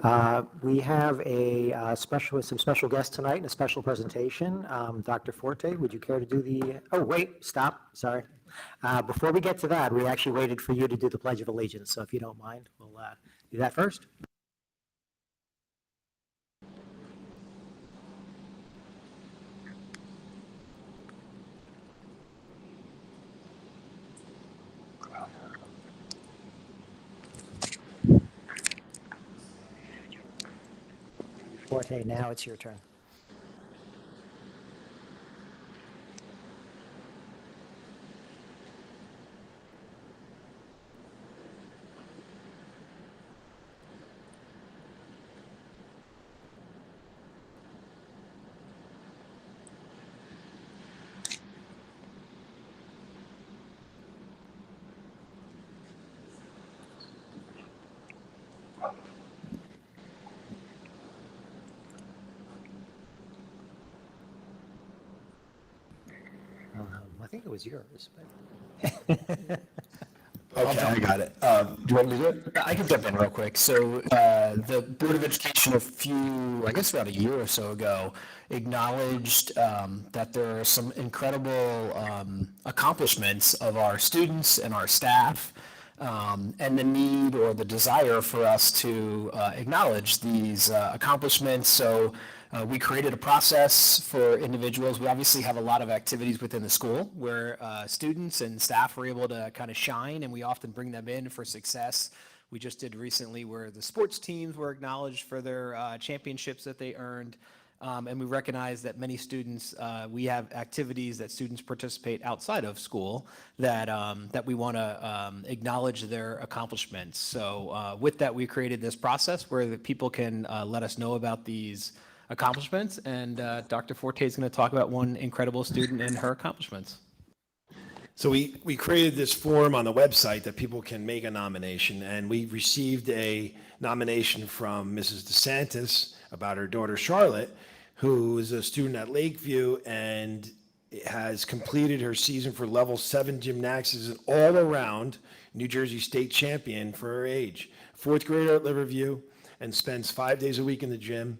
We have some special guests tonight and a special presentation. Dr. Forte, would you care to do oh, wait, stop, sorry. Before we get to that, we actually waited for you to do the Pledge of Allegiance, so if you don't mind, we'll do that first. Forte, now it's your turn. I think it was yours, but. Okay, I got it. Do you want me to do it? I can jump in real quick. So the Board of Education I guess about a year or so ago, acknowledged that there are some incredible accomplishments of our students and our staff, and the need or the desire for us to acknowledge these accomplishments. So we created a process for individuals. We obviously have a lot of activities within the school where students and staff are able to kind of shine, and we often bring them in for success. We just did recently where the sports teams were acknowledged for their championships that they earned. And we recognize that many students, we have activities that students participate outside of school that we want to acknowledge their accomplishments. So with that, we created this process where the people can let us know about these accomplishments, and Dr. Forte is going to talk about one incredible student and her accomplishments. So we created this form on the website that people can make a nomination, and we received a nomination from Mrs. DeSantis about her daughter Charlotte, who is a student at Lakeview and has completed her season for level 7 gymnastics, is an all-around New Jersey state champion for her age. Fourth grader at Riverview, and spends 5 days a week in the gym,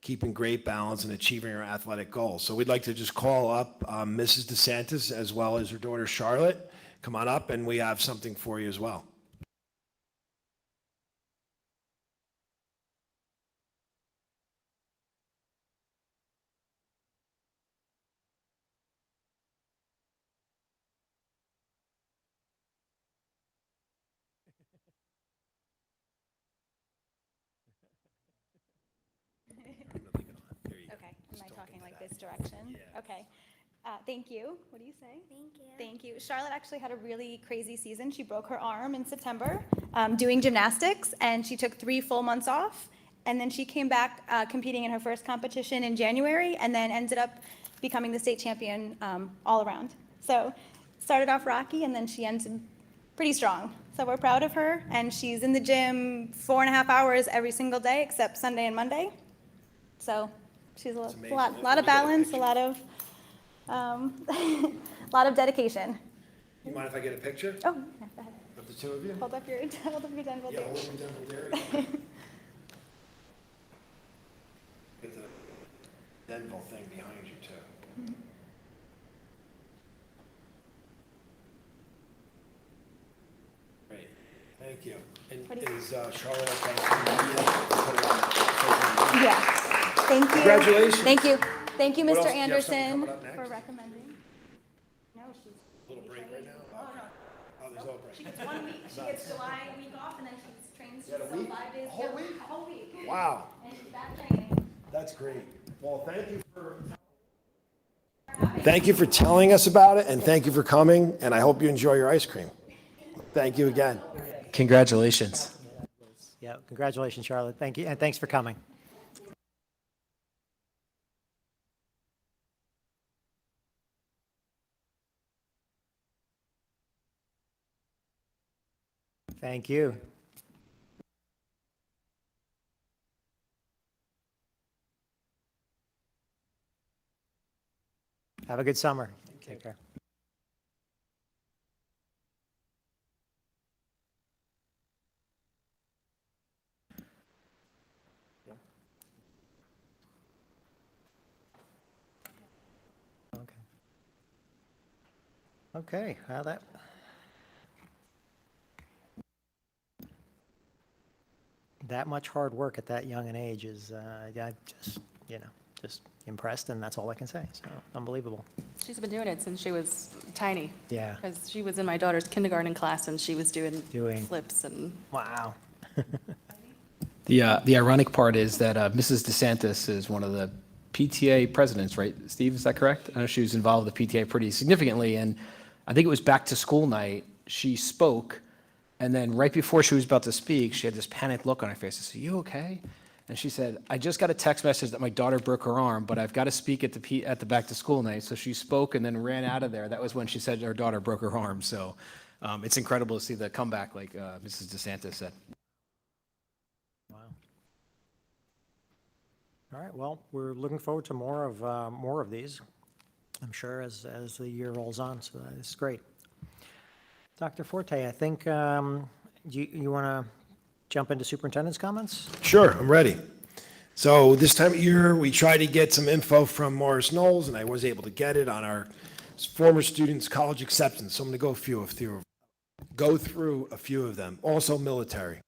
keeping great balance and achieving her athletic goals. So we'd like to just call up Mrs. DeSantis as well as her daughter Charlotte. Come on up, and we have something for you as well. Okay, am I talking like this direction? Yeah. Okay. Thank you. What do you say? Thank you. Thank you. Charlotte actually had a really crazy season. She broke her arm in September doing gymnastics, and she took 3 full months off. And then she came back competing in her first competition in January, and then ended up becoming the state champion all around. So started off rocky, and then she ended pretty strong. So we're proud of her, and she's in the gym 4.5 hours every single day except Sunday and Monday. So she's a lot of balance, a lot of dedication. You mind if I get a picture Oh, yeah, go ahead. of the two of you? Hold up your Denville. Yeah, hold them down there. Get the Denville thing behind you too. Mm-hmm. Great, thank you. And What do you- is Charlotte okay? Put it on. Yeah, thank you. Congratulations. Thank you. Thank you, What Mr. else? Do you have something Anderson, coming up next? for recommending. No, she's. Little break right now? Oh, no. Oh, there's no break. She gets 1 week, she gets July week off, and then she trains You got a some week? 5 days. A whole yeah, week? A whole week. Wow, And she's back training. that's great. Well, thank you for telling us about it, and thank you for coming, and I hope you enjoy your ice cream. Thank you again. Congratulations. Yeah, congratulations, Charlotte. Thank you, and thanks for coming. Thank you. Have a good summer. Take care. Okay, that much hard work at that young an age is, I just, just impressed, and that's all I can say. So unbelievable. She's been doing it since she was tiny. Yeah. Because she was in my daughter's kindergarten class and she was doing Doing- flips and Wow. The ironic part is that Mrs. DeSantis is one of the PTA presidents, right? Steve, is that correct? I know she was involved with the PTA pretty significantly, and I think it was back to school night. She spoke, and then right before she was about to speak, she had this panicked look on her face. I said, "You okay?" And she said, "I just got a text message that my daughter broke her arm, but I've got to speak at the back to school night." So she spoke and then ran out of there. That was when she said her daughter broke her arm. So it's incredible to see the comeback, like Mrs. DeSantis said. Wow. All right, well, we're looking forward to more of these, I'm sure, as the year rolls on, so that's great. Dr. Forte, I think, you want to jump into superintendent's comments? Sure, I'm ready. So this time of year, we try to get some info from Morris Knowles, and I was able to get it on our former students' college acceptance. So I'm going to go through a few of them. Also military.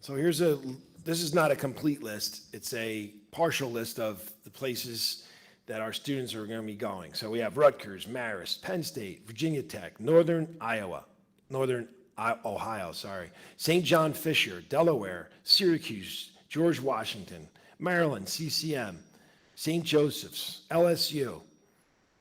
So this is not a complete list. It's a partial list of the places that our students are going to be going. So we have Rutgers, Marist, Penn State, Virginia Tech, Northern Ohio, St. John Fisher, Delaware, Syracuse, George Washington, Maryland, CCM, St. Joseph's, LSU,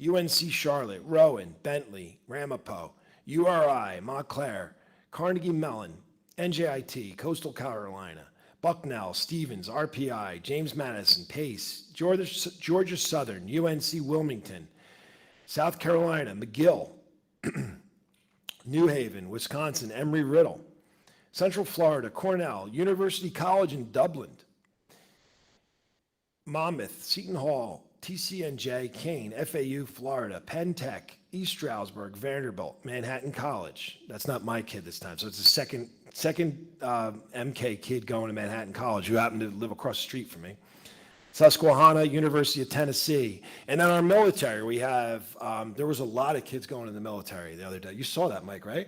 UNC Charlotte, Rowan, Bentley, Ramapo, URI, Montclair, Carnegie Mellon, NJIT, Coastal Carolina, Bucknell, Stevens, RPI, James Madison, Pace, Georgia Southern, UNC Wilmington, South Carolina, McGill, New Haven, Wisconsin, Emory-Riddle, Central Florida, Cornell, University College in Dublin, Monmouth, Seton Hall, TCNJ, Kane, FAU, Florida, Penn Tech, East Stroudsburg, Vanderbilt, Manhattan College. That's not my kid this time, so it's a second MK kid going to Manhattan College who happened to live across the street from me. Susquehanna, University of Tennessee. And then our military, we have, there was a lot of kids going in the military the other day. You saw that, Mike, right?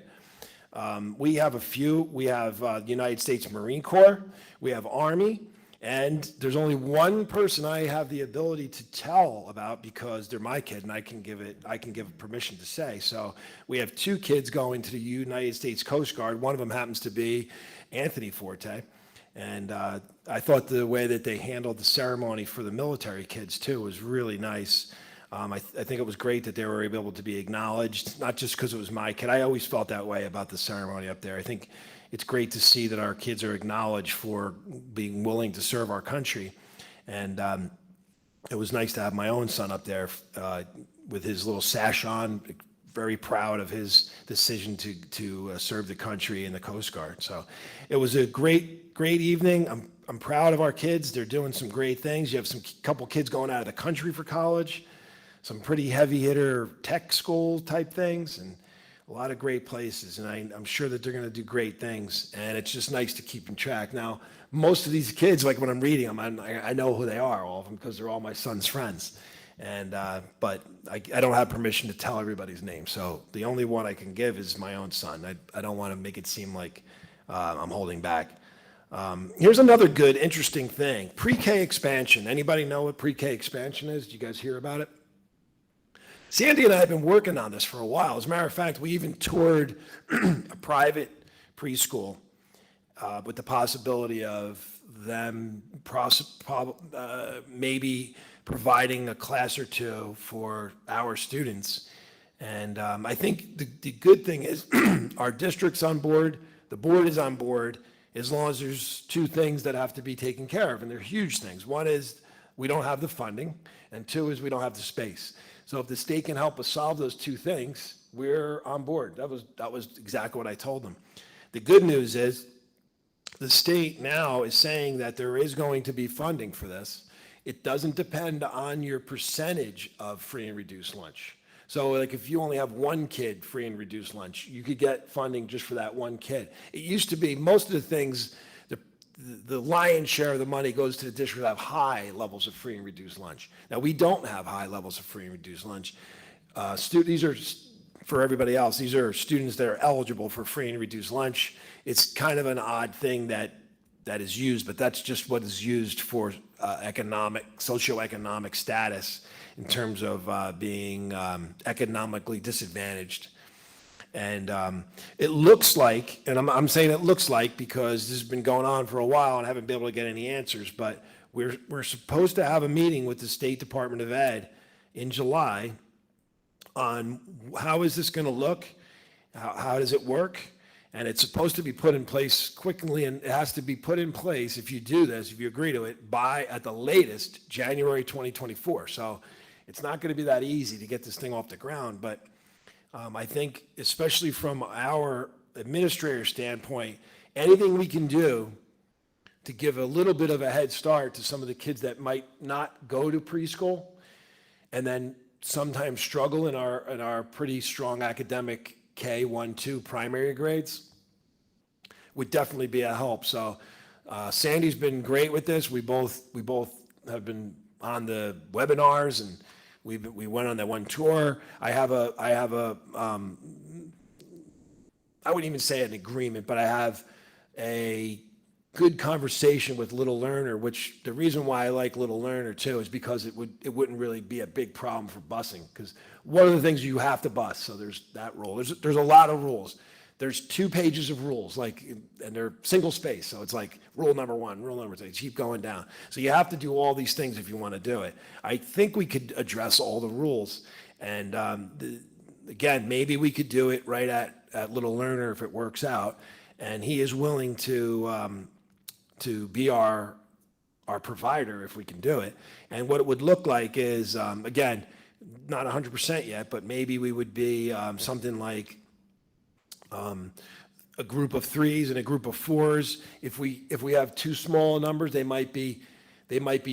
We have a few. We have the United States Marine Corps. We have Army. And there's only one person I have the ability to tell about because they're my kid and I can give permission to say. So we have two kids going to the United States Coast Guard. One of them happens to be Anthony Forte. And I thought the way that they handled the ceremony for the military kids too was really nice. I think it was great that they were able to be acknowledged, not just because it was my kid. I always felt that way about the ceremony up there. I think it's great to see that our kids are acknowledged for being willing to serve our country. And it was nice to have my own son up there with his little sash on, very proud of his decision to serve the country in the Coast Guard. So it was a great evening. I'm proud of our kids. They're doing some great things. You have some couple kids going out of the country for college, some pretty heavy hitter tech school type things, and a lot of great places, and I'm sure that they're going to do great things, and it's just nice to keep in track. Now, most of these kids, like when I'm reading them, I know who they are, all of them, because they're all my son's friends, and but I don't have permission to tell everybody's name, so the only one I can give is my own son. I don't want to make it seem like I'm holding back. Here's another good, interesting thing. Pre-K expansion. Anybody know what pre-K expansion is? Did you guys hear about it? Sandy and I have been working on this for a while. As a matter of fact, we even toured a private preschool with the possibility of them maybe providing a class or two for our students. And I think the good thing is our district's on board, the board is on board, as long as there's two things that have to be taken care of, and they're huge things. One is we don't have the funding, and two is we don't have the space. So if the state can help us solve those two things, we're on board. That was exactly what I told them. The good news is the state now is saying that there is going to be funding for this. It doesn't depend on your percentage of free and reduced lunch. So like if you only have one kid free and reduced lunch, you could get funding just for that one kid. It used to be most of the things, the lion's share of the money goes to the district that have high levels of free and reduced lunch. Now, we don't have high levels of free and reduced lunch. These are, for everybody else, these are students that are eligible for free and reduced lunch. It's kind of an odd thing that is used, but that's just what is used for socioeconomic status in terms of being economically disadvantaged. And it looks like, and I'm saying it looks like because this has been going on for a while and I haven't been able to get any answers, but we're supposed to have a meeting with the State Department of Ed in July on how is this going to look, how does it work, and it's supposed to be put in place quickly, and it has to be put in place if you do this, if you agree to it, by at the latest January 2024. So it's not going to be that easy to get this thing off the ground, but I think, especially from our administrator standpoint, anything we can do to give a little bit of a head start to some of the kids that might not go to preschool and then sometimes struggle in our pretty strong academic K1, 2 primary grades would definitely be a help. So Sandy's been great with this. We both have been on the webinars and we went on that one tour. I wouldn't even say an agreement, but I have a good conversation with Little Learner, which the reason why I like Little Learner too is because it wouldn't really be a big problem for busing, because one of the things you have to bus, so there's that rule. There's a lot of rules. There's 2 pages of rules, and they're single space, so it's like rule number 1, rule number 2, keep going down. So you have to do all these things if you want to do it. I think we could address all the rules, and again, maybe we could do it right at Little Learner if it works out, and he is willing to be our provider if we can do it. And what it would look like is, again, not 100% yet, but maybe we would be something like a group of 3s and a group of 4s. If we have 2 small numbers, they might be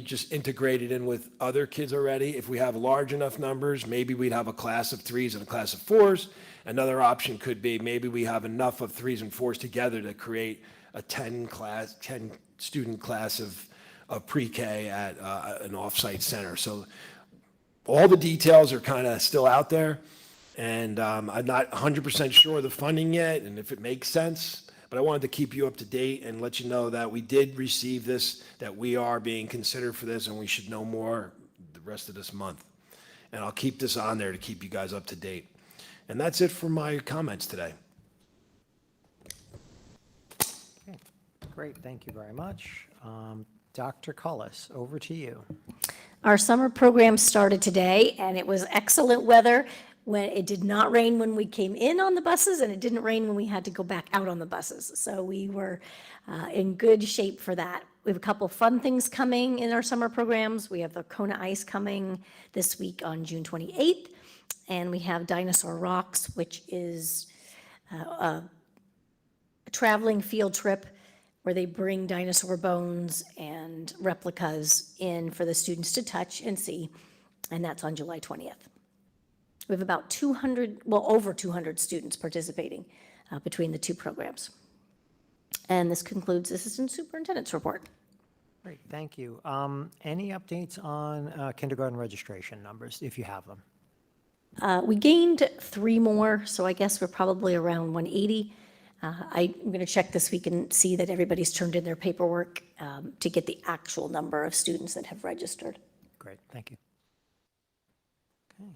just integrated in with other kids already. If we have large enough numbers, maybe we'd have a class of 3s and a class of 4s. Another option could be maybe we have enough of 3s and 4s together to create a 10 student class of pre-K at an off-site center. So all the details are kind of still out there, and I'm not 100% sure of the funding yet and if it makes sense, but I wanted to keep you up to date and let you know that we did receive this, that we are being considered for this, and we should know more the rest of this month. And I'll keep this on there to keep you guys up to date. And that's it for my comments today. Okay, great, thank you very much. Dr. Cullis, over to you. Our summer program started today, and it was excellent weather. When it did not rain when we came in on the buses, and it didn't rain when we had to go back out on the buses. So we were in good shape for that. We have a couple fun things coming in our summer programs. We have the Kona Ice coming this week on June 28th, and we have Dinosaur Rocks, which is a traveling field trip where they bring dinosaur bones and replicas in for the students to touch and see, and that's on July 20th. We have about 200, well, over 200 students participating between the 2 programs. And this concludes the Assistant Superintendent's report. Great, thank you. Any updates on kindergarten registration numbers, if you have them? We gained 3 more, so I guess we're probably around 180. I'm going to check this week and see that everybody's turned in their paperwork to get the actual number of students that have registered. Great, thank you. Okay.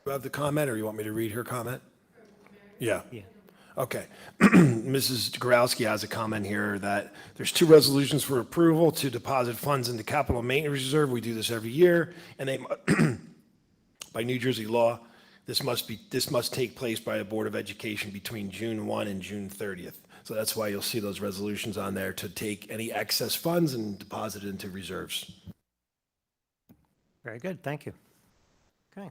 You have the comment, or you want me to read her comment? Yeah. Yeah. Okay. Mrs. Gorowski has a comment here that there's 2 resolutions for approval to deposit funds into capital maintenance reserve. We do this every year, and they, by New Jersey law, this must take place by a Board of Education between June 1 and June 30th. So that's why you'll see those resolutions on there, to take any excess funds and deposit it into reserves. Very good, thank you. Okay.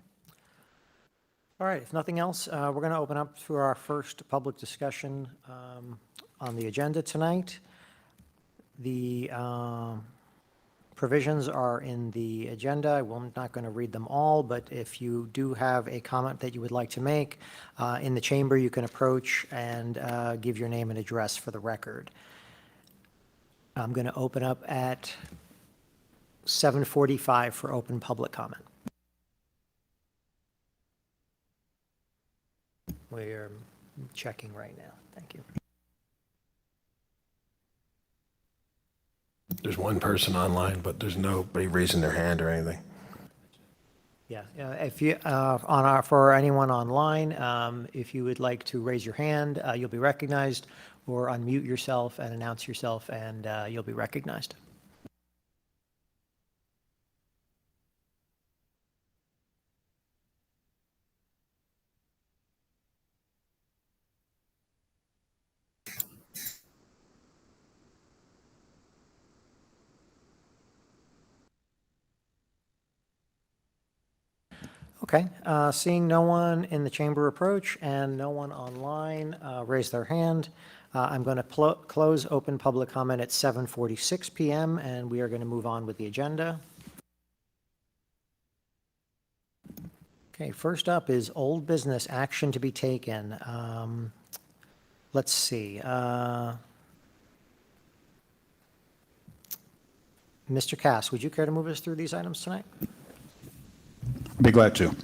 All right, if nothing else, we're going to open up to our first public discussion on the agenda tonight. The provisions are in the agenda. I'm not going to read them all, but if you do have a comment that you would like to make, in the chamber, you can approach and give your name and address for the record. I'm going to open up at 7:45 for open public comment. We're checking right now. Thank you. There's one person online, but there's nobody raising their hand or anything. Yeah, if you, for anyone online, if you would like to raise your hand, you'll be recognized, or unmute yourself and announce yourself, and you'll be recognized. Okay, seeing no one in the chamber approach and no one online raise their hand, I'm going to close open public comment at 7:46 PM, and we are going to move on with the agenda. Okay, first up is old business action to be taken. Let's see. Mr. Cass, would you care to move us through these items tonight? Be glad to.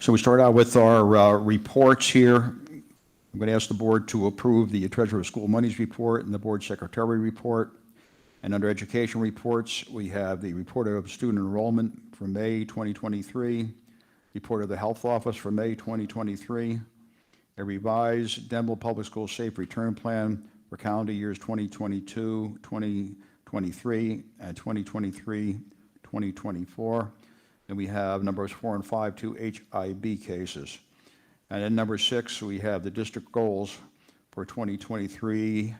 So we start out with our reports here. I'm going to ask the board to approve the Treasurer of School Monies report and the board secretary report. And under education reports, we have the report of student enrollment for May 2023, report of the health office for May 2023, a revised Denville Public Schools Safe Return Plan for calendar years 2022, 2023, and 2023-2024. Then we have numbers 4 and 5, 2 HIB cases. And then number 6, we have the district goals for 2023-24.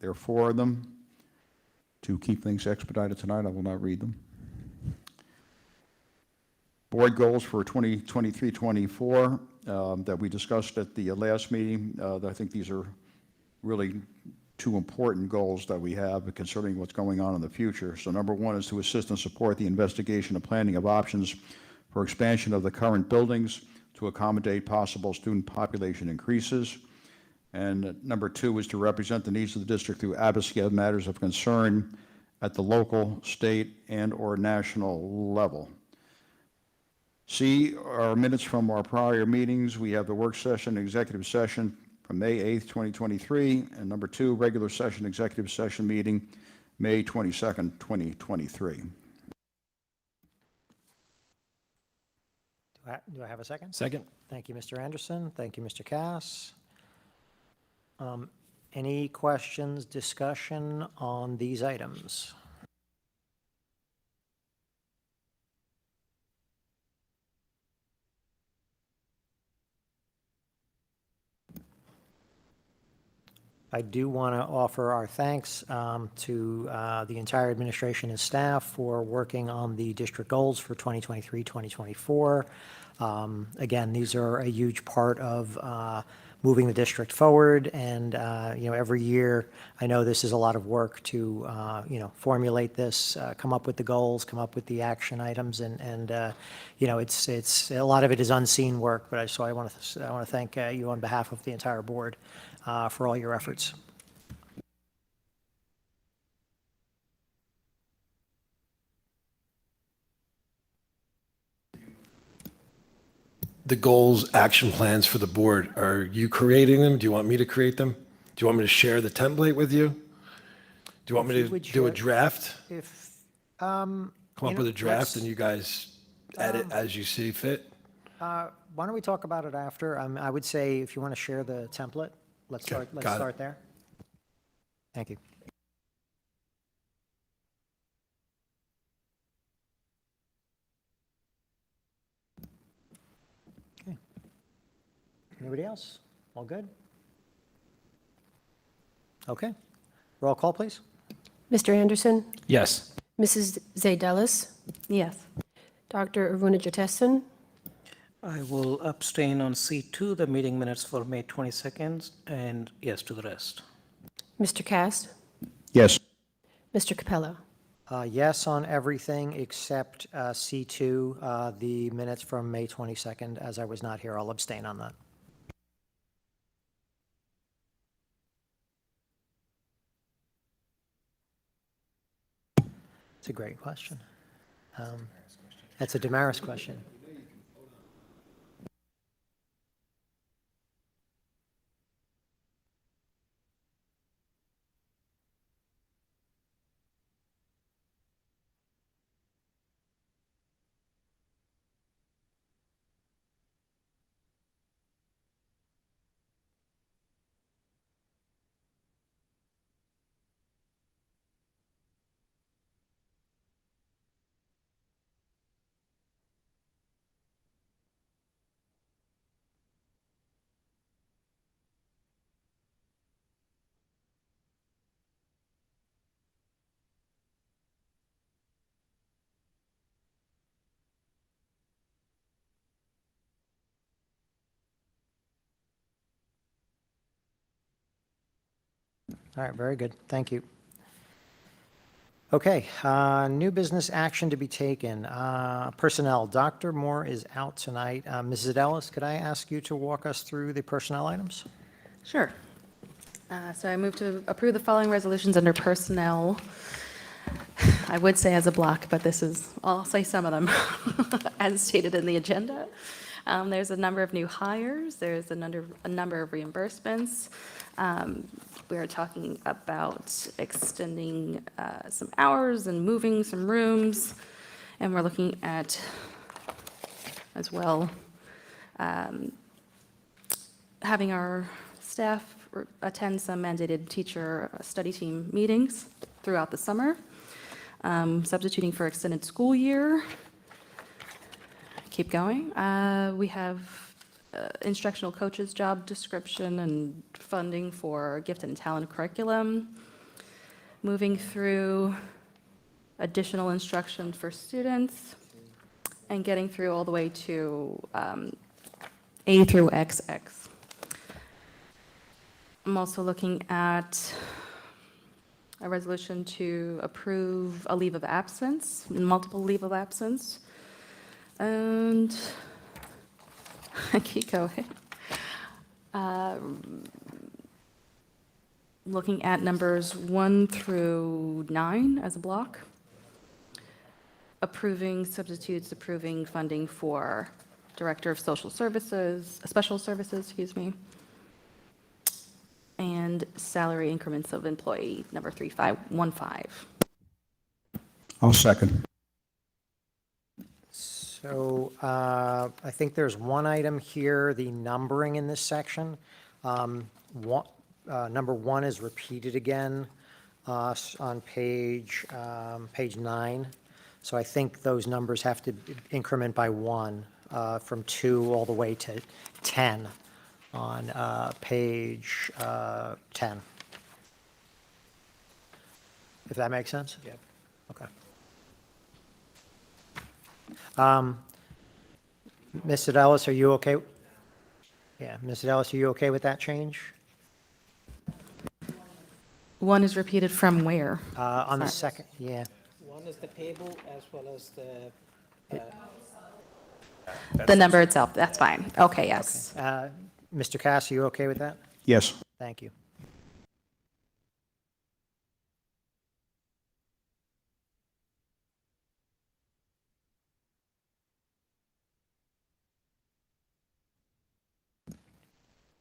There are 4 of them. To keep things expedited tonight, I will not read them. Board goals for 2023-24 that we discussed at the last meeting. I think these are really 2 important goals that we have concerning what's going on in the future. So number 1 is to assist and support the investigation and planning of options for expansion of the current buildings to accommodate possible student population increases. And number 2 is to represent the needs of the district through advocacy of matters of concern at the local, state, and/or national level. C, our minutes from our prior meetings. We have the work session, executive session from May 8th, 2023, and number 2, regular session, executive session meeting, May 22nd, 2023. Do I have a second? Second? Thank you, Mr. Anderson. Thank you, Mr. Cass. Any questions, discussion on these items? I do want to offer our thanks to the entire administration and staff for working on the district goals for 2023-2024. Again, these are a huge part of moving the district forward, and every year, I know this is a lot of work to formulate this, come up with the goals, come up with the action items, and it's a lot of it is unseen work. But I want to thank you on behalf of the entire board for all your efforts. The goals, action plans for the board, are you creating them? Do you want me to create them? Do you want me to share the template with you? Do you want me to do a draft? If Come up with a draft and you guys edit as you see fit? why don't we talk about it after? I would say if you want to share the template, let's Okay, got it. start there. Thank you. Okay. Anybody else? All good? Okay. Roll call, please. Mr. Anderson, Yes. Mrs. Zaydelis, Yes. Dr. Aruna-Jateson, I will abstain on C2, the meeting minutes for May 22nd, and yes to the rest. Mr. Cass, Yes. Mr. Capello. Yes on everything except C2, the minutes from May 22nd. As I was not here, I'll abstain on that. It's a great question. That's a Damaris question. All right, very good. Thank you. Okay, new business action to be taken. Personnel, Dr. Moore is out tonight. Mrs. Ellis, could I ask you to walk us through the personnel items? Sure. So I move to approve the following resolutions under personnel. I would say as a block, but I'll say some of them as stated in the agenda. There's a number of new hires. There's a number of reimbursements. We are talking about extending some hours and moving some rooms. And we're looking at, as well, having our staff attend some mandated teacher study team meetings throughout the summer, substituting for extended school year. Keep going. We have instructional coaches job description and funding for gifted and talent curriculum. Moving through additional instruction for students and getting through all the way to A through XX. I'm also looking at a resolution to approve a leave of absence, multiple leave of absence. And I keep going. Looking at numbers 1 through 9 as a block. Approving substitutes, approving funding for Director of Social Services, Special Services, excuse me. And salary increments of employee number 3515. I'll second. So I think there's one item here, the numbering in this section. Number 1 is repeated again on page 9. So I think those numbers have to increment by 1 from 2 all the way to 10 on page 10. If that makes sense? Yeah. Okay. Ms. Ellis, are you okay? Yeah, Ms. Ellis, are you okay with that change? 1 is repeated from where? On the Sorry. second, yeah. One is the table as well as the, The number itself, that's fine. Okay, yes. Mr. Cass, are you okay with that? Yes. Thank you.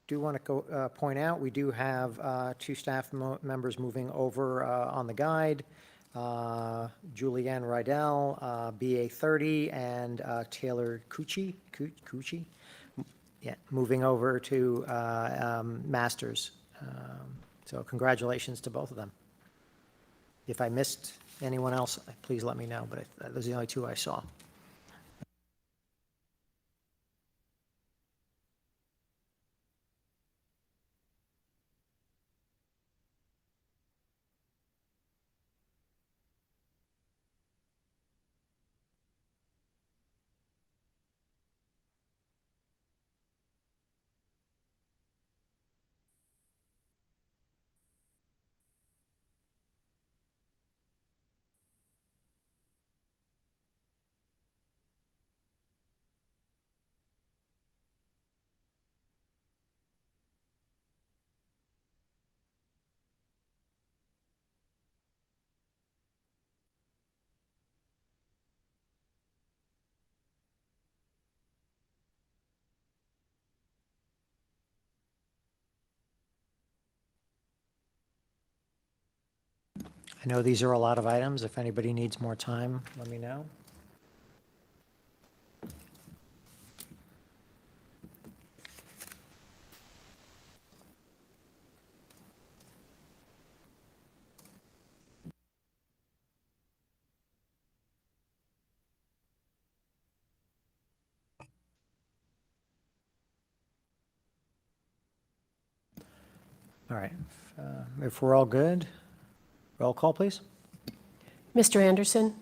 Do want to point out, we do have 2 staff members moving over on the guide. Julianne Rydell, BA 30, and Taylor Cucci, yeah, moving over to Masters. So congratulations to both of them. If I missed anyone else, please let me know, but those are the only 2 I saw. I know these are a lot of items. If anybody needs more time, let me know. All right, if we're all good, roll call, please. Mr. Anderson,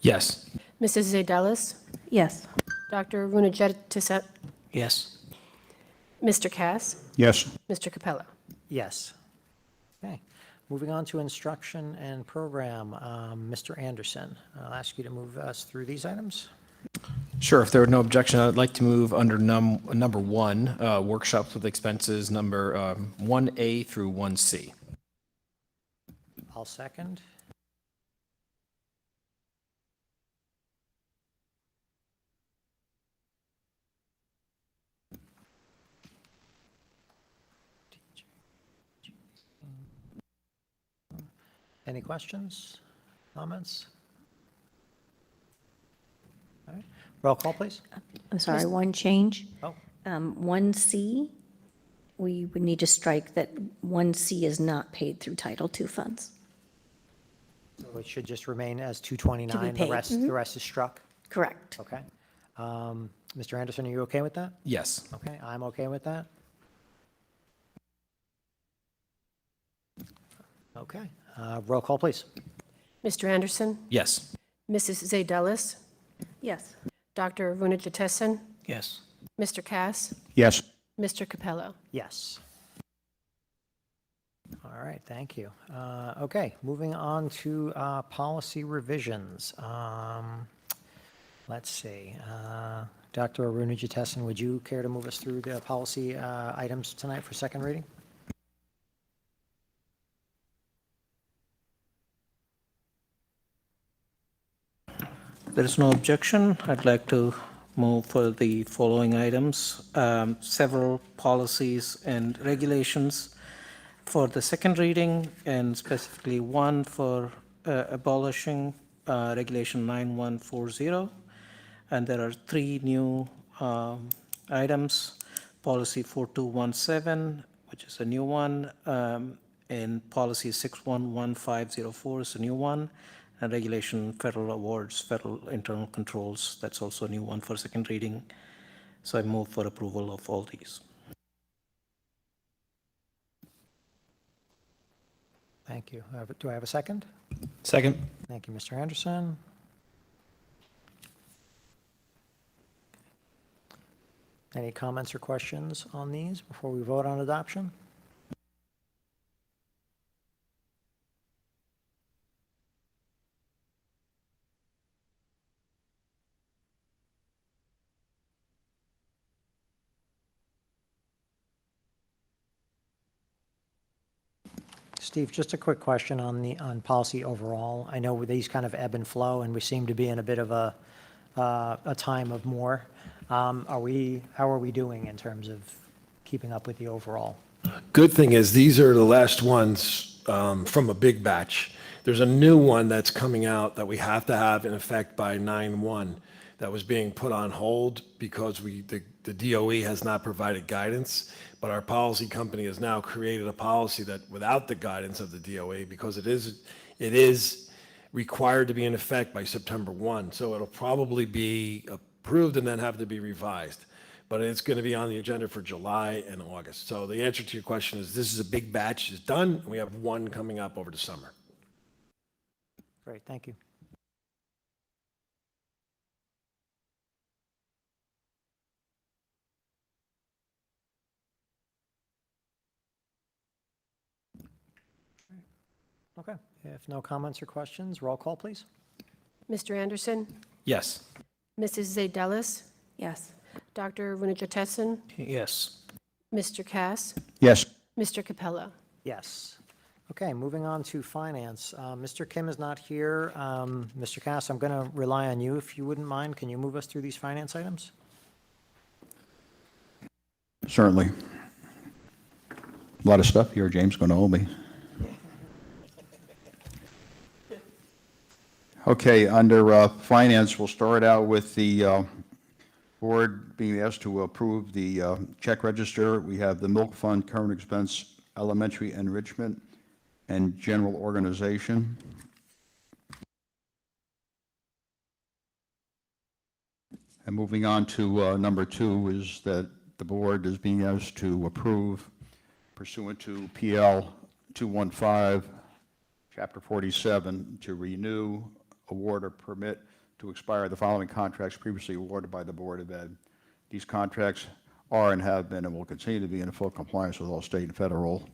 Yes. Mrs. Zadelis, Yes. Dr. Runajetisan, Yes. Mr. Cass, Yes. Mr. Capello. Yes. Okay, moving on to instruction and program. Mr. Anderson, I'll ask you to move us through these items. Sure. If there are no objection, I'd like to move under number one, workshops with expenses, number 1A through 1C. I'll second. Any questions, comments? All right, roll call, please. I'm sorry, one change. Oh, 1C, we would need to strike that 1C is not paid through Title II funds. so it should just remain as 229. paid, The rest is struck. Correct. Okay. Mr. Anderson, are you okay with that? Yes. Okay, I'm okay with that. Okay, roll call, please. Mr. Anderson, Yes. Mrs. Zadelis, Yes. Dr. Runajetisan, Yes. Mr. Cass, Yes. Mr. Capello. Yes. All right, thank you. Okay, moving on to policy revisions. Let's see. Dr. Aruna-Jatesan, would you care to move us through the policy items tonight for second reading? There is no objection. I'd like to move for the following items. Several policies and regulations for the second reading, and specifically one for abolishing Regulation 9140. And there are three new items. Policy 4217, which is a new one, and Policy 611504 is a new one, and Regulation Federal Awards, Federal Internal Controls, that's also a new one for second reading. So I move for approval of all these. Thank you. Do I have a second? Second. Thank you, Mr. Anderson. Any comments or questions on these before we vote on adoption? Steve, just a quick question on policy overall. I know these kind of ebb and flow, and we seem to be in a bit of a time of more. How are we doing in terms of keeping up with the overall? Good thing is, these are the last ones from a big batch. There's a new one that's coming out that we have to have in effect by 9/1 that was being put on hold because the DOE has not provided guidance, but our policy company has now created a policy that without the guidance of the DOE, because it is required to be in effect by September 1. So it'll probably be approved and then have to be revised. But it's going to be on the agenda for July and August. So the answer to your question is, this is a big batch, it's done, and we have one coming up over the summer. Great, thank you. Okay, if no comments or questions, roll call, please. Mr. Anderson, Yes. Mrs. Zadelis, Yes. Dr. Runajetisan, Yes. Mr. Cass, Yes. Mr. Capello. Yes. Okay, moving on to finance. Mr. Kim is not here. Mr. Cass, I'm going to rely on you if you wouldn't mind. Can you move us through these finance items? Certainly. A lot of stuff here, James, going to owe me. Okay, under finance, we'll start out with the board being asked to approve the check register. We have the milk fund, current expense, elementary enrichment, and general organization. And moving on to number 2 is that the board is being asked to approve pursuant to PL 215, Chapter 47, to renew, award, or permit to expire the following contracts previously awarded by the Board of Ed. These contracts are and have been and will continue to be in full compliance with all state and federal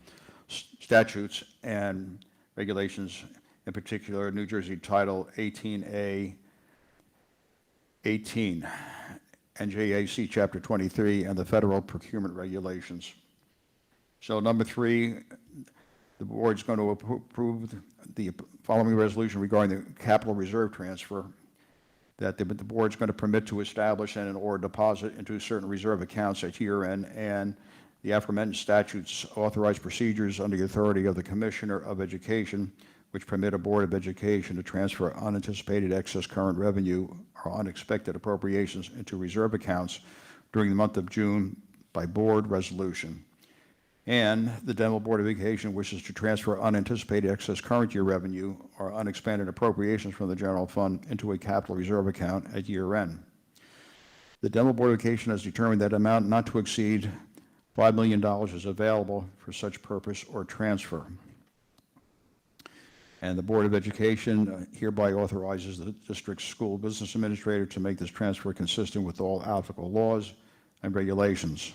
statutes and regulations, in particular New Jersey Title 18A 18, NJAC Chapter 23, and the federal procurement regulations. So number 3, the board's going to approve the following resolution regarding the capital reserve transfer, that the board's going to permit to establish and or deposit into certain reserve accounts at year end, and the aforementioned statutes authorize procedures under the authority of the Commissioner of Education, which permit a Board of Education to transfer unanticipated excess current revenue or unexpected appropriations into reserve accounts during the month of June by board resolution. And the Denville Board of Education wishes to transfer unanticipated excess current year revenue or unexpanded appropriations from the general fund into a capital reserve account at year end. The Denville Board of Education has determined that amount not to exceed $5 million is available for such purpose or transfer. And the Board of Education hereby authorizes the district school business administrator to make this transfer consistent with all applicable laws and regulations.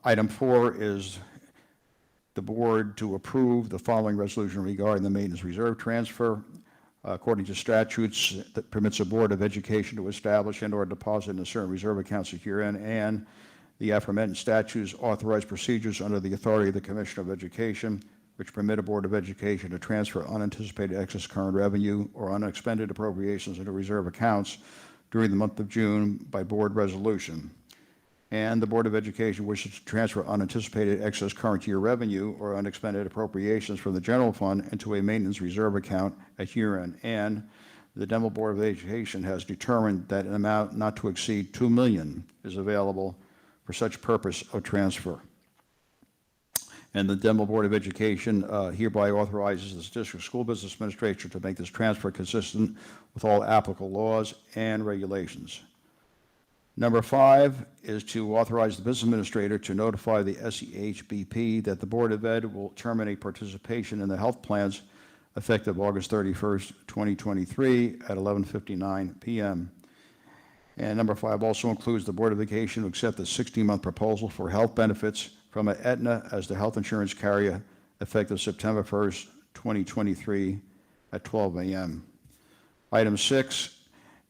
Item 4 is the board to approve the following resolution regarding the maintenance reserve transfer. According to statutes that permits a Board of Education to establish and or deposit in certain reserve accounts at year end, and the aforementioned statutes authorize procedures under the authority of the Commissioner of Education, which permit a Board of Education to transfer unanticipated excess current revenue or unexpended appropriations into reserve accounts during the month of June by board resolution. And the Board of Education wishes to transfer unanticipated excess current year revenue or unexpended appropriations from the general fund into a maintenance reserve account at year end. And the Denville Board of Education has determined that an amount not to exceed $2 million is available for such purpose of transfer. And the Denville Board of Education hereby authorizes the district school business administrator to make this transfer consistent with all applicable laws and regulations. Number 5 is to authorize the business administrator to notify the SEHBP that the Board of Ed will terminate participation in the health plans effective August 31st, 2023 at 11:59 p.m. And number 5 also includes the Board of Education to accept the 16-month proposal for health benefits from Aetna as the health insurance carrier effective September 1st, 2023 at 12 a.m. Item 6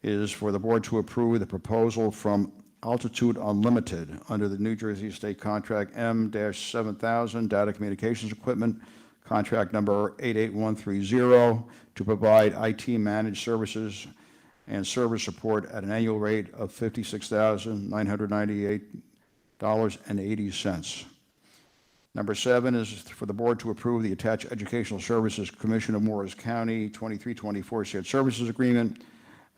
is for the board to approve the proposal from Altitude Unlimited under the New Jersey State Contract M-7000 Data Communications Equipment, contract number 88130, to provide IT managed services and service support at an annual rate of $56,998.80. Number 7 is for the board to approve the attached Educational Services Commission of Morris County 2324 Shared Services Agreement,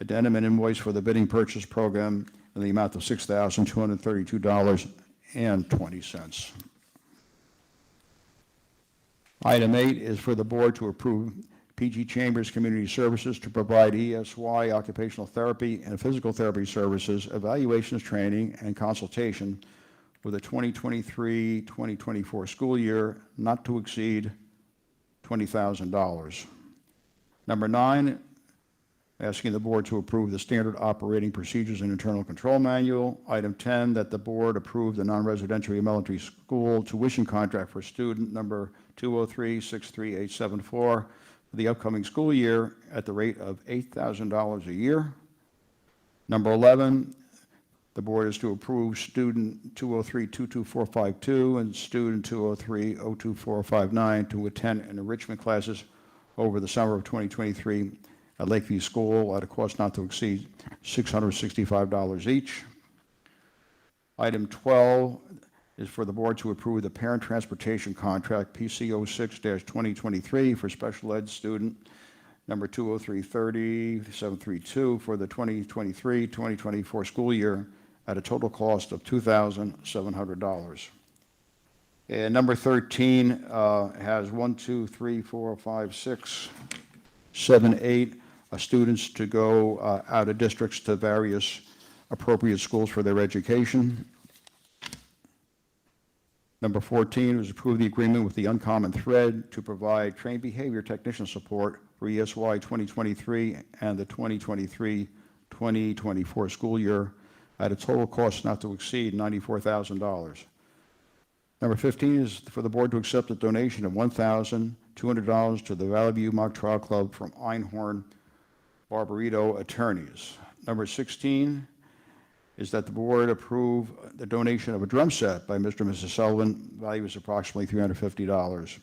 addendum and invoice for the bidding purchase program in the amount of $6,232.20. Item 8 is for the board to approve PG Chambers Community Services to provide ESY, occupational therapy, and physical therapy services, evaluations, training, and consultation for the 2023-2024 school year, not to exceed $20,000. Number 9, asking the board to approve the standard operating procedures and internal control manual. Item 10, that the board approve the non-residential elementary school tuition contract for student number 203-63874 for the upcoming school year at the rate of $8,000 a year. Number 11, the board is to approve student 203-22452 and student 203-02459 to attend enrichment classes over the summer of 2023 at Lakeview School at a cost not to exceed $665 each. Item 12 is for the board to approve the parent transportation contract PC 06-2023 for special ed student number 20330, 732 for the 2023-2024 school year at a total cost of $2,700. And number 13 has 1, 2, 3, 4, 5, 6, 7, 8 students to go out of districts to various appropriate schools for their education. Number 14 was approve the agreement with the Uncommon Thread to provide trained behavior technician support for ESY 2023 and the 2023-2024 school year at a total cost not to exceed $94,000. Number 15 is for the board to accept a donation of $1,200 to the Valley View Mock Trial Club from Einhorn Barbarito Attorneys. Number 16 is that the board approve the donation of a drum set by Mr. and Mrs. Sullivan. Value is approximately $350.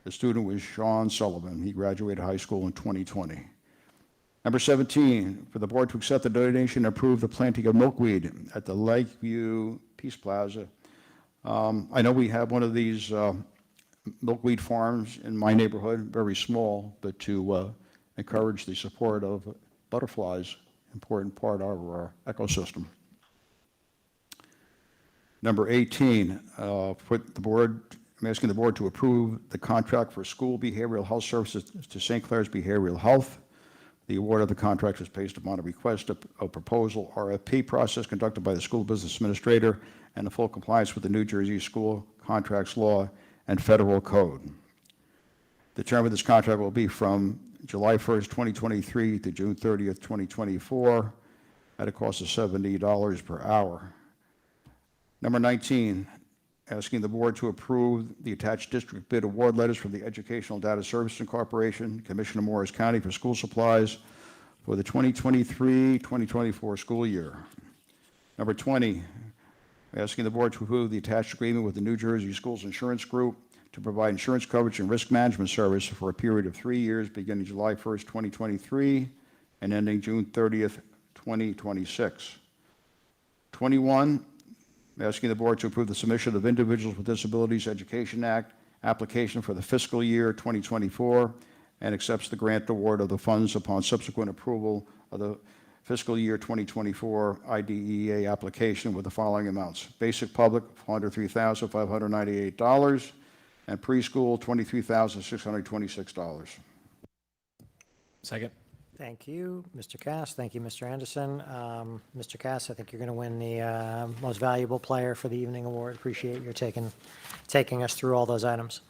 The student was Sean Sullivan. He graduated high school in 2020. Number 17, for the board to accept the donation and approve the planting of milkweed at the Lakeview Peace Plaza. I know we have one of these milkweed farms in my neighborhood, very small, but to encourage the support of butterflies, important part of our ecosystem. Number 18, I'm asking the board to approve the contract for school behavioral health services to St. Clair's Behavioral Health. The award of the contract is based upon a request of proposal RFP process conducted by the school business administrator and in full compliance with the New Jersey School Contracts Law and federal code. The term of this contract will be from July 1st, 2023 to June 30th, 2024 at a cost of $70 per hour. Number 19, asking the board to approve the attached district bid award letters from the Educational Data Services Corporation, Commissioner Morris County for school supplies for the 2023-2024 school year. Number 20, asking the board to approve the attached agreement with the New Jersey Schools Insurance Group to provide insurance coverage and risk management service for a period of 3 years beginning July 1st, 2023 and ending June 30th, 2026. 21, asking the board to approve the submission of Individuals with Disabilities Education Act application for the fiscal year 2024 and accepts the grant award of the funds upon subsequent approval of the fiscal year 2024 IDEA application with the following amounts. Basic public, $103,598, and preschool, $23,626. Second. Thank you, Mr. Cass. Thank you, Mr. Anderson. Mr. Cass, I think you're going to win the Most Valuable Player for the Evening Award. Appreciate your taking us through all those items.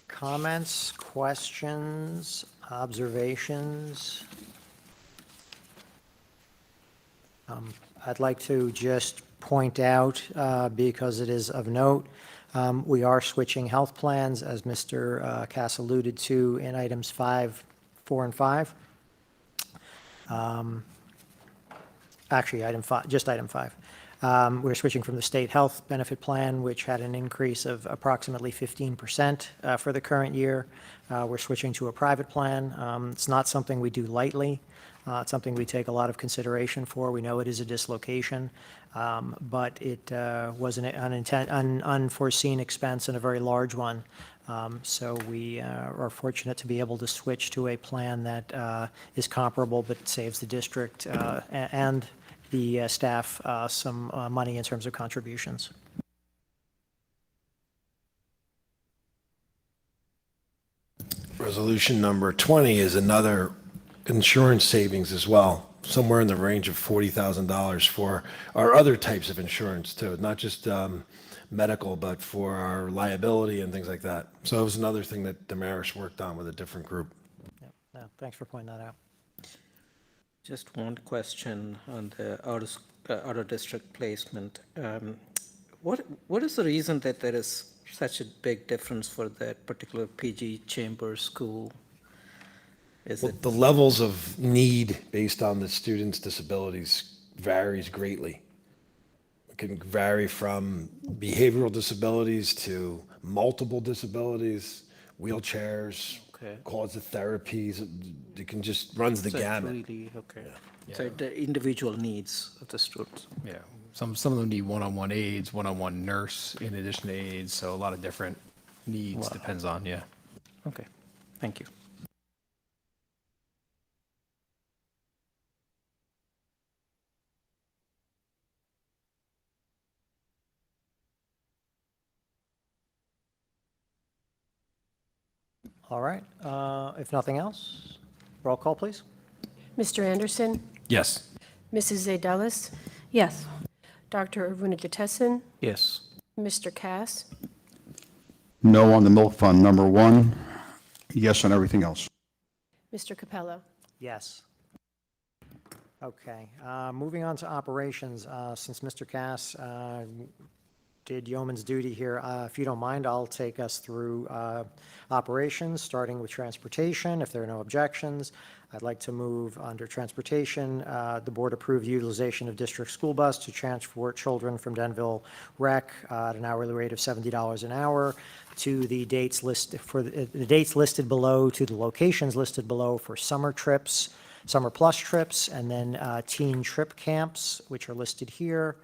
Comments, questions, observations? I'd like to just point out, because it is of note, we are switching health plans, as Mr. Cass alluded to in items 5, 4, and 5. Actually, item 5, just item 5. We're switching from the state health benefit plan, which had an increase of approximately 15% for the current year. We're switching to a private plan. It's not something we do lightly. It's something we take a lot of consideration for. We know it is a dislocation, but it was an unforeseen expense and a very large one. So we are fortunate to be able to switch to a plan that is comparable but saves the district and the staff some money in terms of contributions. Resolution number 20 is another insurance savings as well, somewhere in the range of $40,000 for our other types of insurance too, not just medical, but for our liability and things like that. So it was another thing that Damaris worked on with a different group. Yep. No, thanks for pointing that out. Just one question on the out-of-district placement. What is the reason that there is such a big difference for that particular PG Chambers school? Is Well, it the levels of need based on the student's disabilities varies greatly. It can vary from behavioral disabilities to multiple disabilities, wheelchairs, Okay. cause of therapies. It can just runs the so it's gamut. really okay? So the individual needs of the students. Yeah, some of them need one-on-one aides, one-on-one nurse in addition to aides, so a lot of different needs, depends on, yeah. Okay, thank you. All right, if nothing else, roll call, please. Mr. Anderson, Yes. Mrs. Zadelis, Yes. Dr. Vunajitesan, Yes. Mr. Cass, No on the milk fund, number one. Yes on everything else. Mr. Capello. Yes. Okay, moving on to operations, since Mr. Cass did yeoman's duty here, if you don't mind, I'll take us through operations, starting with transportation. If there are no objections, I'd like to move under transportation. The board approved utilization of district school bus to transport children from Denville Rec at an hourly rate of $70 an hour to the dates listed for the dates listed below, to the locations listed below for summer trips, summer plus trips, and then teen trip camps, which are listed here.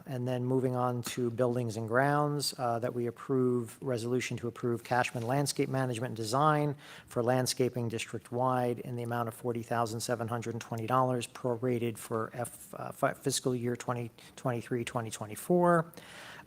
And then moving on to buildings and grounds, that we approve, resolution to approve Cashman Landscape Management and Design for landscaping district-wide in the amount of $40,720 prorated for fiscal year 2023, 2024.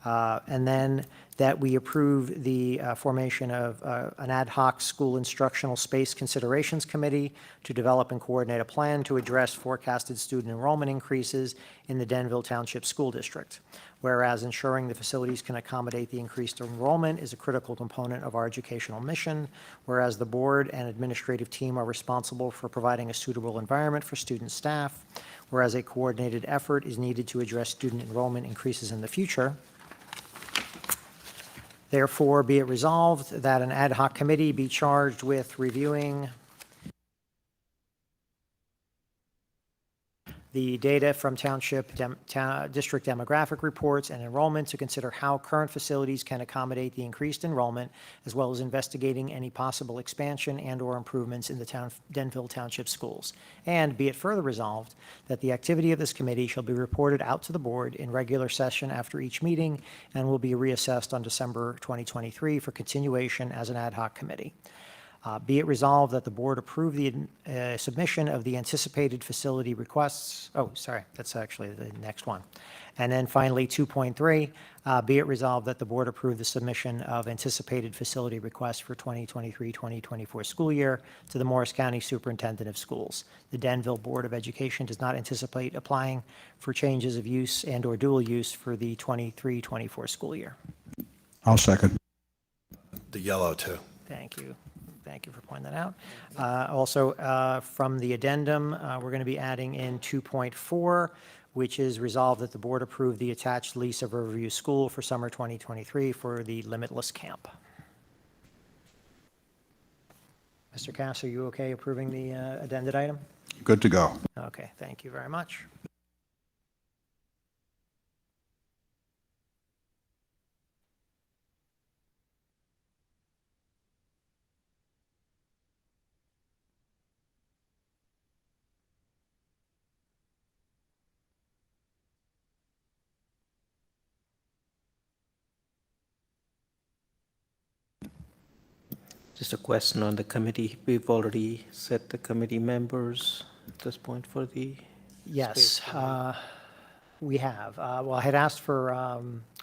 And then that we approve the formation of an ad hoc school instructional space considerations committee to develop and coordinate a plan to address forecasted student enrollment increases in the Denville Township School District. Whereas ensuring the facilities can accommodate the increased enrollment is a critical component of our educational mission. Whereas the board and administrative team are responsible for providing a suitable environment for student staff. Whereas a coordinated effort is needed to address student enrollment increases in the future. Therefore, be it resolved that an ad hoc committee be charged with reviewing the data from township district demographic reports and enrollment to consider how current facilities can accommodate the increased enrollment, as well as investigating any possible expansion and/or improvements in the Denville Township schools. And be it further resolved that the activity of this committee shall be reported out to the board in regular session after each meeting and will be reassessed on December 2023 for continuation as an ad hoc committee. Be it resolved that the board approve the submission of the anticipated facility requests. Oh, sorry, that's actually the next one. And then finally, 2.3, be it resolved that the board approve the submission of anticipated facility requests for 2023-2024 school year to the Morris County Superintendent of Schools. The Denville Board of Education does not anticipate applying for changes of use and/or dual use for the 23-24 school year. I'll second. The yellow, too. Thank you. Thank you for pointing that out. Also, from the addendum, we're going to be adding in 2.4, which is resolved that the board approve the attached lease of Riverview School for summer 2023 for the Limitless Camp. Mr. Cass, are you okay approving the addended item? Good to go. Okay, thank you very much. Just a question on the committee. We've already set the committee members at this point for the. Yes, we have. Well, I had asked for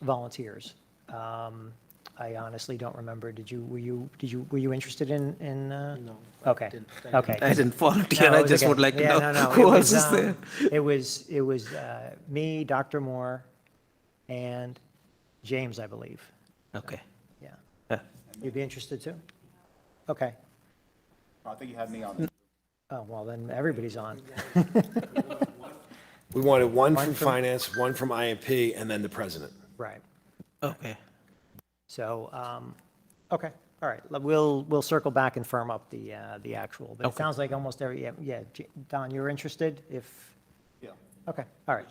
volunteers. I honestly don't remember. Were you interested in? No. Okay, okay. I didn't volunteer. No, I it was just okay. would like to Yeah, know no, who it else is there. It was me, Dr. Moore, and James, I believe. Okay. Yeah. Uh, You'd be interested too? Okay. I think you had me on. Oh, well, then everybody's on. We wanted one from finance, one from IMP, and then the president. Right. Okay. So, okay, all right. We'll circle back and firm up the actual, but it Okay. sounds like almost every, yeah, Don, you're interested if, Yeah. okay, all right.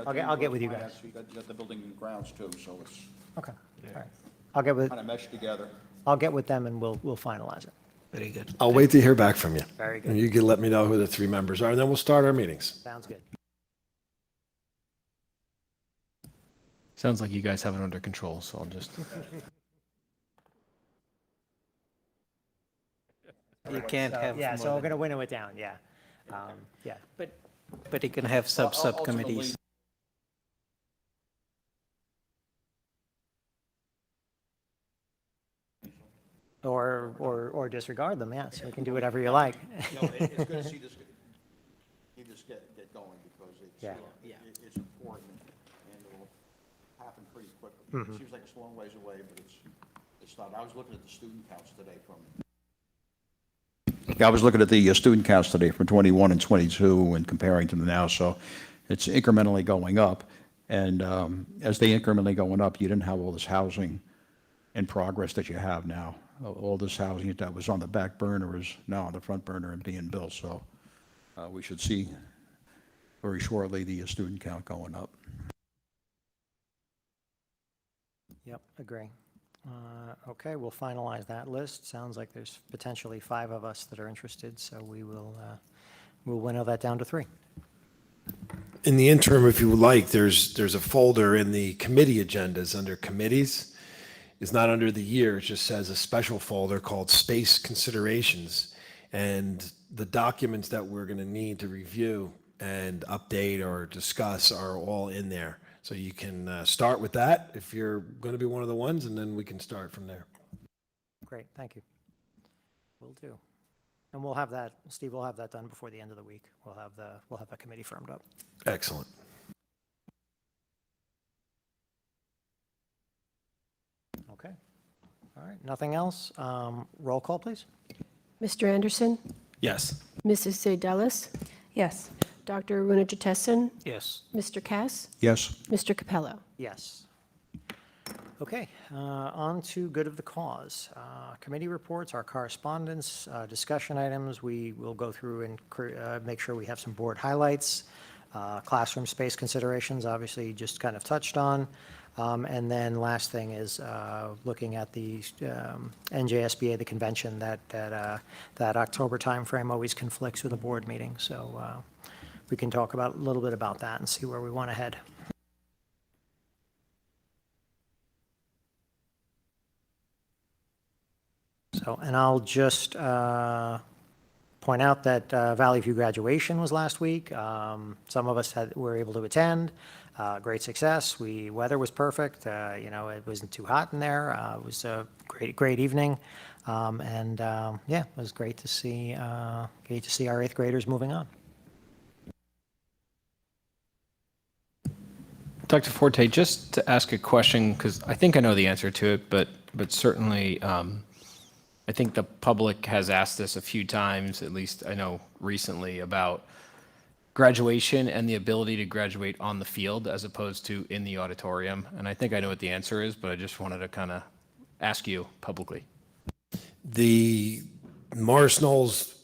I'll get with you guys. You got the building and grounds too, so it's Okay, all right. I'll get with, kind of meshed together. I'll get with them and we'll finalize it. Very good. I'll wait to hear back from you. Very good. And you can let me know who the three members are, and then we'll start our meetings. Sounds good. Sounds like you guys have it under control, so I'll just. You can't So, have yeah, more so we're than- going to winnow it down, yeah. Yeah. But you can have subcommittees. Or disregard them, yes, you can do whatever you like. No, it's good to see this get going because Yeah. it's important and it will happen pretty quickly. It seems like it's a long ways away, but it's not. I was looking at the student counts today I was looking at the student counts today from 21 and 22 and comparing to them now, so it's incrementally going up. And as they incrementally going up, you didn't have all this housing in progress that you have now. All this housing that was on the back burner is now on the front burner and being built, so we should see very shortly the student count going up. Yep, agree. Okay, we'll finalize that list. Sounds like there's potentially 5 of us that are interested, so we'll winnow that down to 3. In the interim, if you would like, there's a folder in the committee agendas under committees. It's not under the year, it just says a special folder called Space Considerations. And the documents that we're going to need to review and update or discuss are all in there. So you can start with that if you're going to be one of the ones, and then we can start from there. Great, thank you. Will do. And we'll have that, Steve, we'll have that done before the end of the week. We'll have the committee firmed up. Excellent. Okay. All right, nothing else? Roll call, please. Mr. Anderson, Yes. Mrs. Zadalis, Yes. Dr. Aruna Jetessen, Yes. Mr. Cass, Yes. Mr. Capello. Yes. Okay, on to good of the cause. Committee reports, our correspondence, discussion items. We will go through and make sure we have some board highlights. Classroom space considerations, obviously, just kind of touched on. And then last thing is looking at the NJSBA, the convention, that October timeframe always conflicts with a board meeting. So we can talk about a little bit about that and see where we want to head. So, and I'll just point out that Valley View graduation was last week. Some of us were able to attend. Great success. Weather was perfect. It wasn't too hot in there. It was a great evening. Yeah, it was great to see our 8th graders moving on. Dr. Forte, just to ask a question, because I think I know the answer to it, but certainly I think the public has asked this a few times, at least I know recently, about graduation and the ability to graduate on the field as opposed to in the auditorium. And I think I know what the answer is, but I just wanted to kind of ask you publicly. The Morris Knolls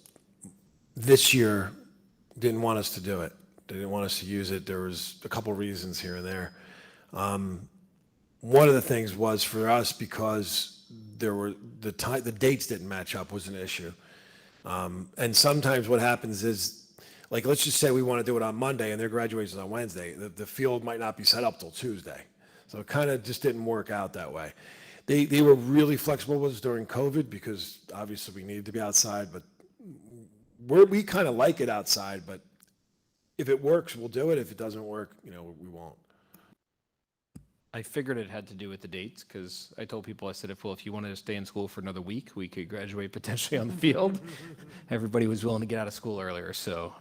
this year didn't want us to do it. They didn't want us to use it. There was a couple reasons here and there. One of the things was for us because there were the dates didn't match up was an issue. And sometimes what happens is, like, let's just say we want to do it on Monday and their graduation is on Wednesday. The field might not be set up till Tuesday. So it kind of just didn't work out that way. They were really flexible with us during COVID because obviously we needed to be outside, but we kind of like it outside, but if it works, we'll do it. If it doesn't work, we won't. I figured it had to do with the dates because I told people, I said, if you wanted to stay in school for another week, we could graduate potentially on the field. Everybody was willing to get out of school earlier. So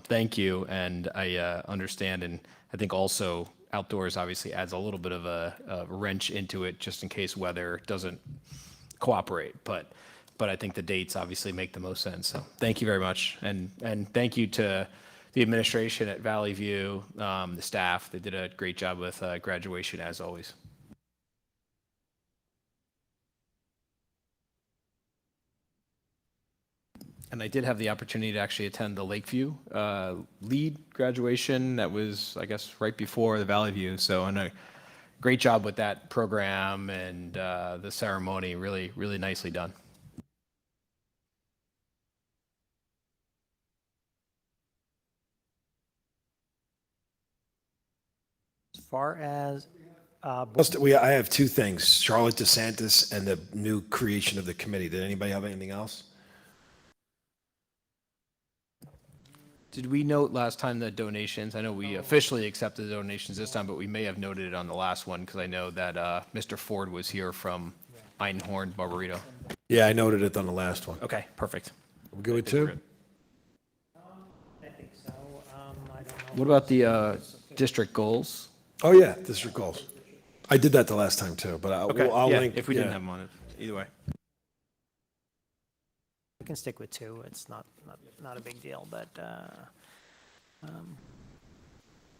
thank you. And I understand. And I think also outdoors obviously adds a little bit of a wrench into it just in case weather doesn't cooperate. But I think the dates obviously make the most sense. So thank you very much. And thank you to the administration at Valley View, the staff. They did a great job with graduation, as always. And I did have the opportunity to actually attend the Lakeview lead graduation that was, I guess, right before the Valley View. So, and a great job with that program and the ceremony, really, really nicely done. As far as, I have 2 things, Charlotte DeSantis and the new creation of the committee. Did anybody have anything else? Did we note last time the donations? I know we officially accepted the donations this time, but we may have noted it on the last one because I know that Mr. Ford was here from Einhorn Barbarito. Yeah, I noted it on the last one. Okay, perfect. We good with I think we're two? good. I think so. I don't know. What about the district goals? Oh, yeah, district goals. I did that the last time too, but I'll Yeah, link. if we didn't yeah. have them on it, either way. We can stick with two. It's not a big deal, but,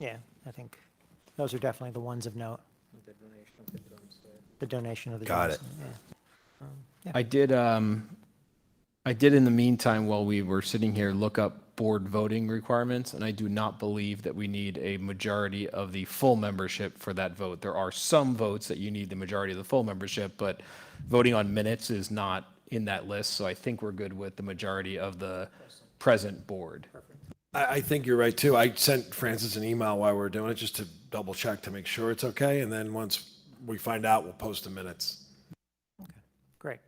yeah, I think those are definitely the ones of note. The donation of the. Got it. Yeah. I did in the meantime, while we were sitting here, look up board voting requirements, and I do not believe that we need a majority of the full membership for that vote. There are some votes that you need the majority of the full membership, but voting on minutes is not in that list, so I think we're good with the majority of the present board. I think you're right too. I sent Francis an email while we were doing it just to double check to make sure it's okay. And then once we find out, we'll post the minutes. Great.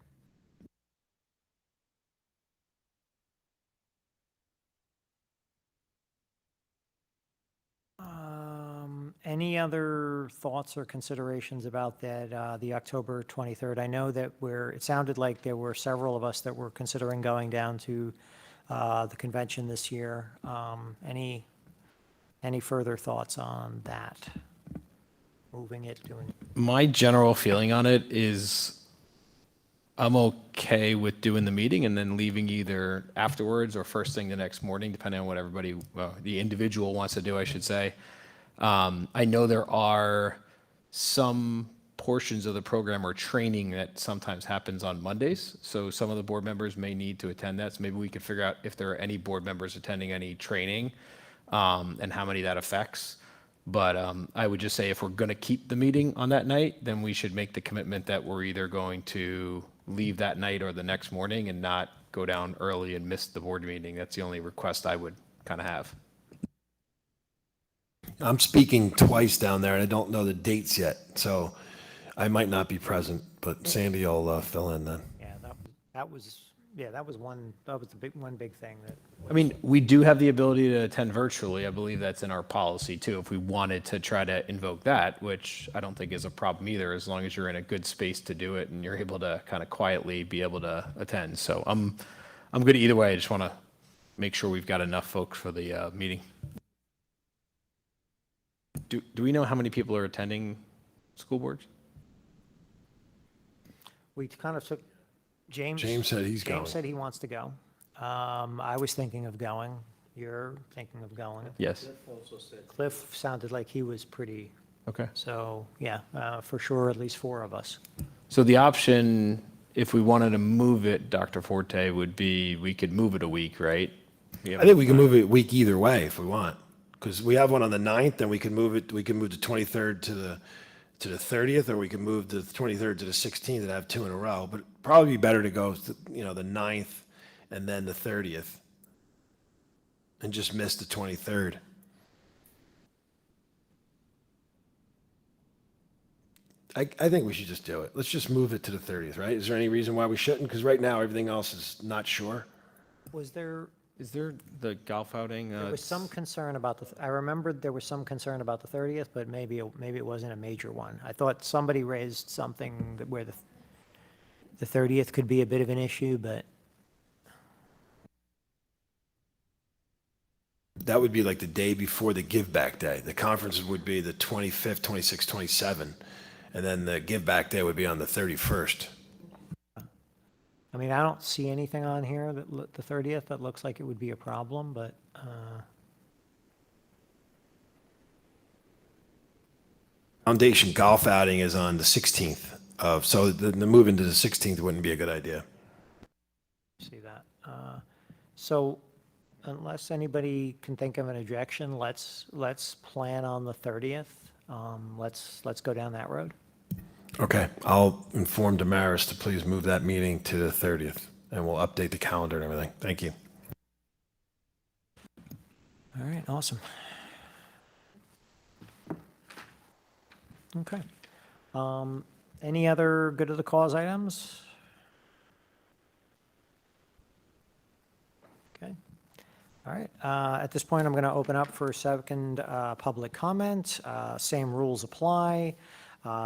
Any other thoughts or considerations about that, the October 23rd? I know that it sounded like there were several of us that were considering going down to the convention this year. Any further thoughts on that? Moving it, doing it? My general feeling on it is I'm okay with doing the meeting and then leaving either afterwards or first thing the next morning, depending on what everybody, well, the individual wants to do, I should say. I know there are some portions of the program or training that sometimes happens on Mondays. So some of the board members may need to attend that. So maybe we could figure out if there are any board members attending any training and how many that affects. But I would just say if we're going to keep the meeting on that night, then we should make the commitment that we're either going to leave that night or the next morning and not go down early and miss the board meeting. That's the only request I would kind of have. I'm speaking twice down there and I don't know the dates yet. So I might not be present, but Sandy will fill in then. Yeah, that was one big thing that. I mean, we do have the ability to attend virtually. I believe that's in our policy too, if we wanted to try to invoke that, which I don't think is a problem either, as long as you're in a good space to do it and you're able to kind of quietly be able to attend. So I'm good either way. I just want to make sure we've got enough folks for the meeting. Do we know how many people are attending school boards? We kind of took, James. James said he's going. James said he wants to go. I was thinking of going. You're thinking of going. Yes. Cliff sounded like he was pretty, Okay. so, yeah, for sure, at least four of us. So the option, if we wanted to move it, Dr. Forte, would be we could move it a week, right? I think we can move it a week either way if we want. Because we have one on the 9th, and we can move it, we can move the 23rd to the 30th, or we can move the 23rd to the 16th and have two in a row. But it'd probably be better to go, the 9th and then the 30th. And just miss the 23rd. I think we should just do it. Let's just move it to the 30th, right? Is there any reason why we shouldn't? Because right now, everything else is not sure. Is there the golf outing? There was some concern about I remembered there was some concern about the 30th, but maybe it wasn't a major one. I thought somebody raised something where the 30th could be a bit of an issue, but That would be like the day before the Give Back Day. The conferences would be the 25th, 26th, 27th, and then the Give Back Day would be on the 31st. I mean, I don't see anything on here the 30th that looks like it would be a problem, but, Foundation golf outing is on the 16th so the move into the 16th wouldn't be a good idea. see that. So unless anybody can think of an objection, let's plan on the 30th. Let's go down that road. Okay, I'll inform Damaris to please move that meeting to the 30th, and we'll update the calendar and everything. Thank you. All right, awesome. Okay. Any other good of the cause items? Okay. All right, at this point, I'm going to open up for second public comment. Same rules apply.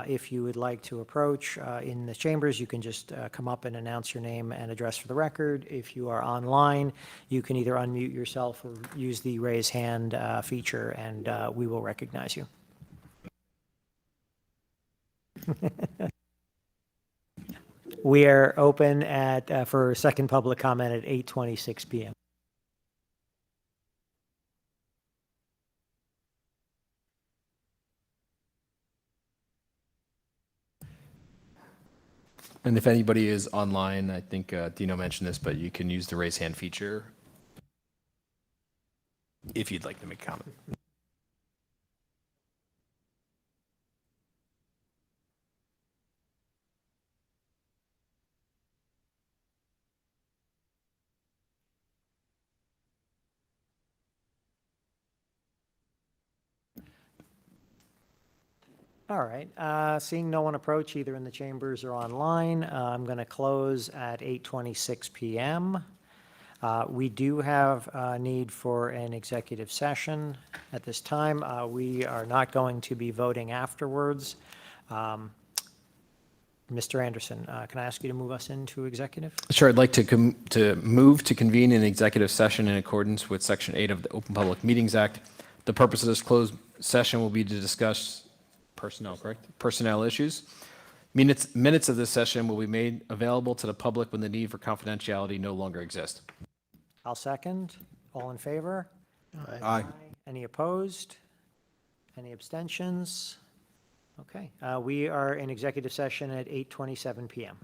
If you would like to approach in the chambers, you can just come up and announce your name and address for the record. If you are online, you can either unmute yourself or use the raise hand feature, and we will recognize you. We are open for second public comment at 8:26 PM. And if anybody is online, I think Dino mentioned this, but you can use the raise hand feature if you'd like to make a comment. All right, seeing no one approach either in the chambers or online, I'm going to close at 8:26 PM. We do have a need for an executive session at this time. We are not going to be voting afterwards. Mr. Anderson, can I ask you to move us into executive? Sure, I'd like to move to convene an executive session in accordance with Section 8 of the Open Public Meetings Act. The purpose of this closed session will be to discuss personnel, correct? Personnel issues. Minutes of this session will be made available to the public when the need for confidentiality no longer exists. I'll second. All in favor? Aye. Any opposed? Any abstentions? Okay, we are in executive session at 8:27 PM.